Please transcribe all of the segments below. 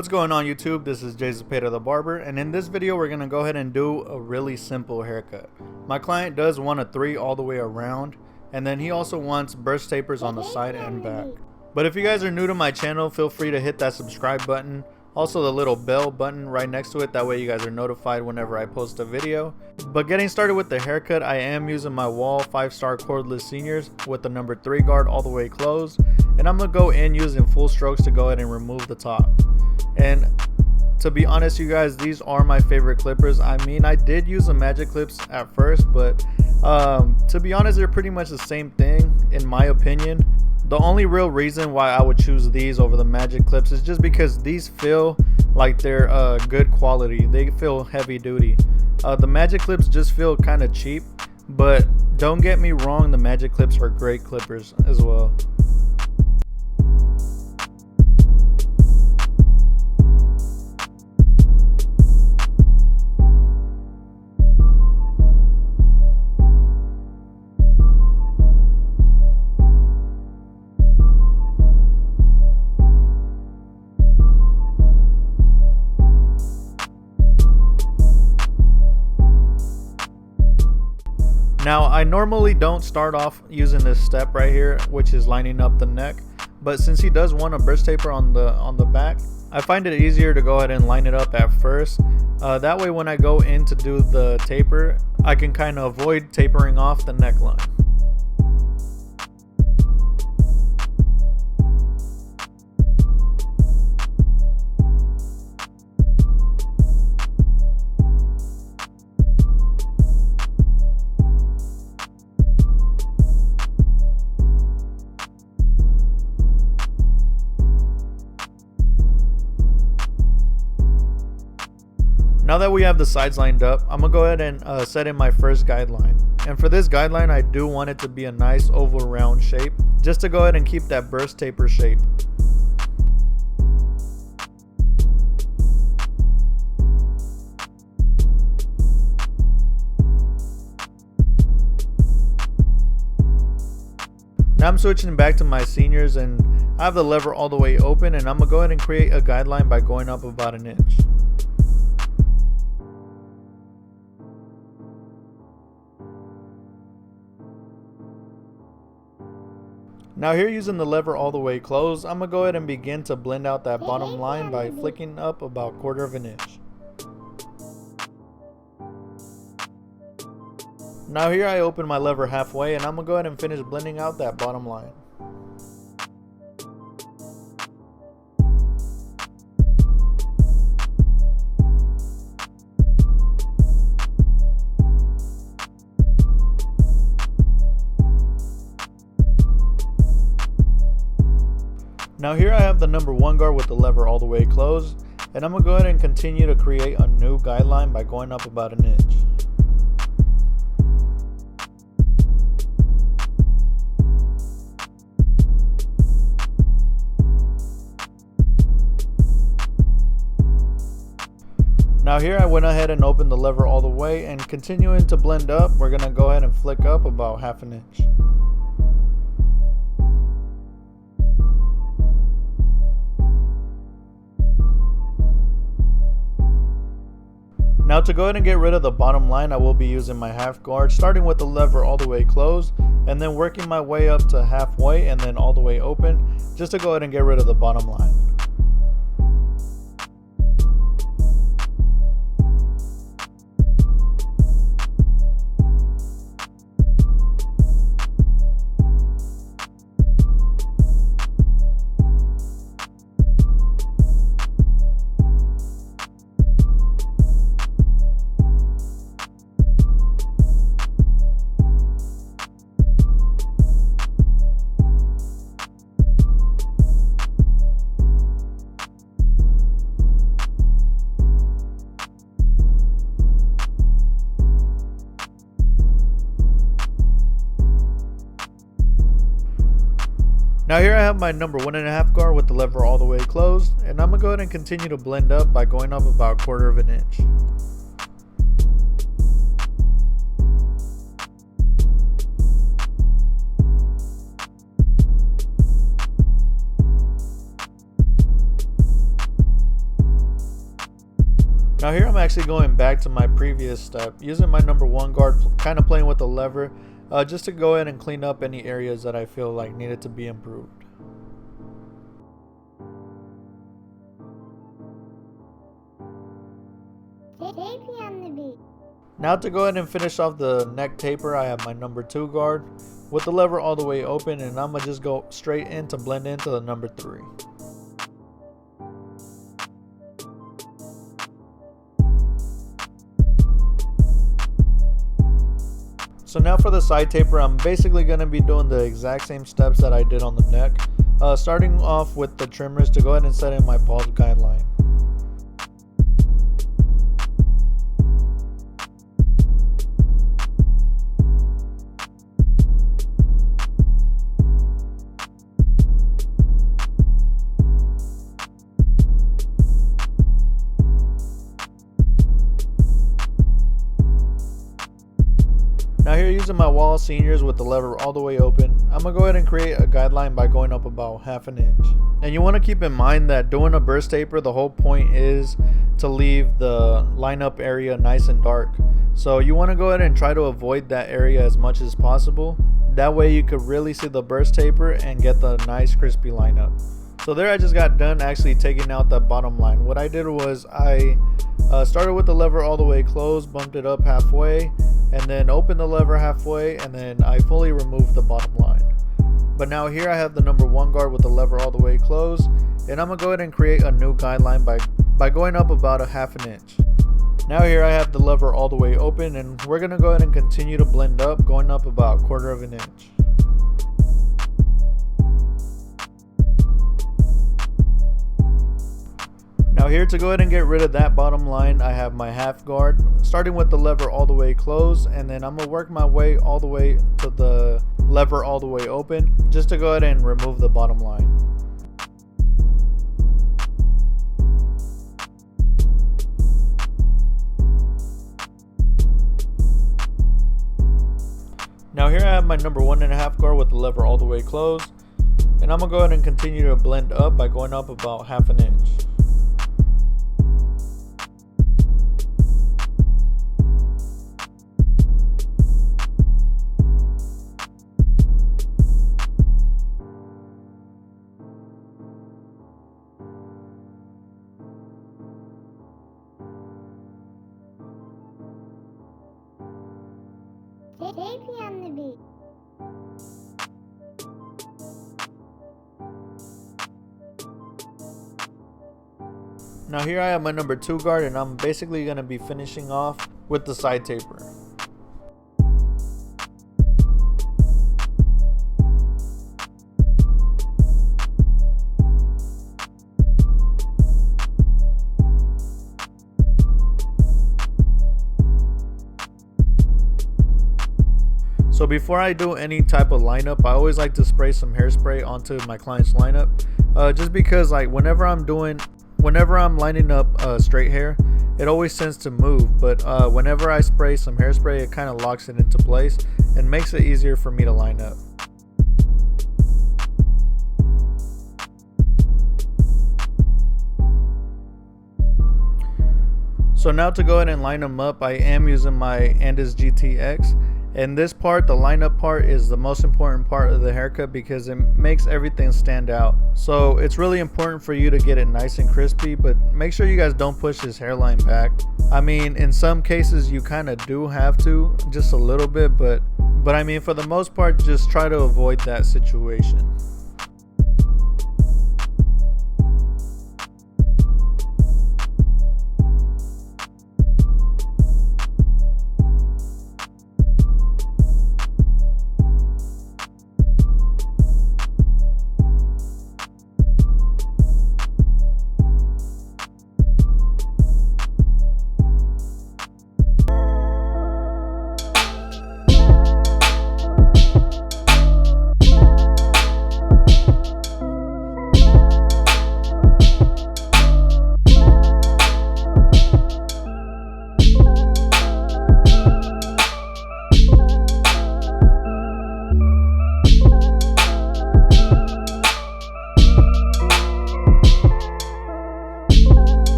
What's going on YouTube? This is Jay Zepeda the barber, and in this video we're going to go ahead and do a really simple haircut. My client does want a 3 all the way around, and then he also wants burst tapers on the side and back. But if you guys are new to my channel, feel free to hit that subscribe button, also the little bell button right next to it, that way you guys are notified whenever I post a video. But getting started with the haircut, I am using my Wahl 5-star cordless seniors with the number 3 guard all the way closed, and I'm going to go in using full strokes to go ahead and remove the top. And to be honest, you guys, these are my favorite clippers. I mean, I did use the Magic Clips at first, but to be honest, they're pretty much the same thing in my opinion. The only real reason why I would choose these over the Magic Clips is just because these feel like they're good quality. They feel heavy duty. The Magic Clips just feel kind of cheap, but don't get me wrong, the Magic Clips are great clippers as well. Now, I normally don't start off using this step right here, which is lining up the neck, but since he does want a burst taper on the back, I find it easier to go ahead and line it up at first. That way when I go in to do the taper, I can kind of avoid tapering off the neckline. Now that we have the sides lined up, I'm going to go ahead and set in my first guideline. And for this guideline, I do want it to be a nice oval round shape, just to go ahead and keep that burst taper shape. Now I'm switching back to my seniors, and I have the lever all the way open, and I'm going to go ahead and create a guideline by going up about 1 inch. Now here, using the lever all the way closed, I'm going to go ahead and begin to blend out that bottom line by flicking up about 1/4 inch. Now here I open my lever halfway, and I'm going to go ahead and finish blending out that bottom line. Now here I have the number 1 guard with the lever all the way closed, and I'm going to go ahead and continue to create a new guideline by going up about 1 inch. Now here I went ahead and opened the lever all the way, and continuing to blend up, we're going to go ahead and flick up about 1/2 inch. Now to go ahead and get rid of the bottom line, I will be using my half guard, starting with the lever all the way closed, and then working my way up to halfway and then all the way open, just to go ahead and get rid of the bottom line. Now here I have my number 1.5 guard with the lever all the way closed, and I'm going to go ahead and continue to blend up by going up about 1/4 inch. Now here I'm actually going back to my previous step, using my number 1 guard, kind of playing with the lever, just to go ahead and clean up any areas that I feel like needed to be improved. Now to go ahead and finish off the neck taper, I have my number 2 guard with the lever all the way open, and I'm going to just go straight in to blend into the number 3. So now for the side taper, I'm basically going to be doing the exact same steps that I did on the neck. Starting off with the trimmers to go ahead and set in my bald guideline. Now here, using my wall seniors with the lever all the way open, I'm going to go ahead and create a guideline by going up about 1/2 inch. And you want to keep in mind that doing a burst taper, the whole point is to leave the lineup area nice and dark. So you want to go ahead and try to avoid that area as much as possible. That way you could really see the burst taper and get the nice crispy lineup. So there I just got done actually taking out the bottom line. What I did was I started with the lever all the way closed, bumped it up halfway, and then opened the lever halfway, and then I fully removed the bottom line. But now here I have the number 1 guard with the lever all the way closed, and I'm going to go ahead and create a new guideline by going up about 1/2 inch. Now here I have the lever all the way open, and we're going to go ahead and continue to blend up, going up about 1/4 inch. Now here, to go ahead and get rid of that bottom line, I have my 1/2 guard, starting with the lever all the way closed, and then I'm going to work my way all the way to the lever all the way open, just to go ahead and remove the bottom line. Now here I have my number 1.5 guard with the lever all the way closed, and I'm going to go ahead and continue to blend up by going up about 1/2 inch. JP on the beat. Now here I have my number 2 guard, and I'm basically going to be finishing off with the side taper. So before I do any type of lineup, I always like to spray some hairspray onto my client's lineup, just because like whenever I'm lining up straight hair, it always tends to move, but whenever I spray some hairspray, it kind of locks it into place and makes it easier for me to line up. So now to go ahead and line them up, I am using my Andis GTX. And this part, the lineup part, is the most important part of the haircut because it makes everything stand out. So it's really important for you to get it nice and crispy, but make sure you guys don't push his hairline back. I mean, in some cases you kind of do have to, just a little bit, but I mean, for the most part, just try to avoid that situation.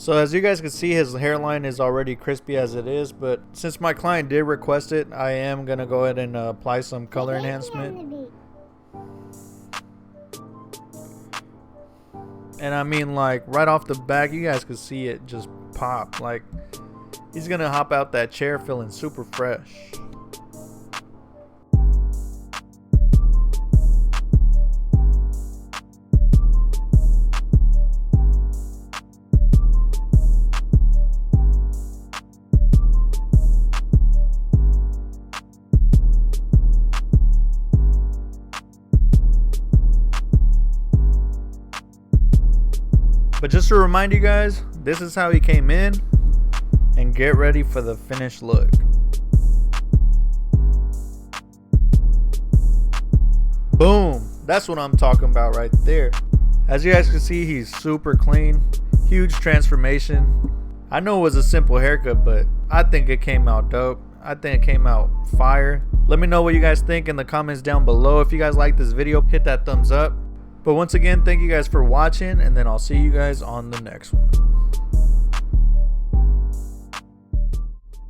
So as you guys can see, his hairline is already crispy as it is, but since my client did request it, I am gonna go ahead and apply some color enhancement. And I mean, like, right off the back, you guys can see it just pop. Like, he's gonna hop out that chair feeling super fresh. But just to remind you guys, this is how he came in, and get ready for the finished look. Boom, that's what I'm talking about right there. As you guys can see, he's super clean, huge transformation. I know it was a simple haircut, but I think it came out dope. I think it came out fire. Let me know what you guys think in the comments down below. If you guys like this video, hit that thumbs up. But once again, thank you guys for watching, and then I'll see you guys on the next one.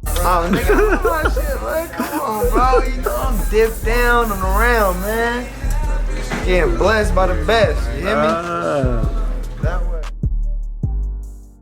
Oh, nigga, come on, shit, man. Come on, bro. You know I'm dipped down and around, man. Getting blessed by the best. You hear me?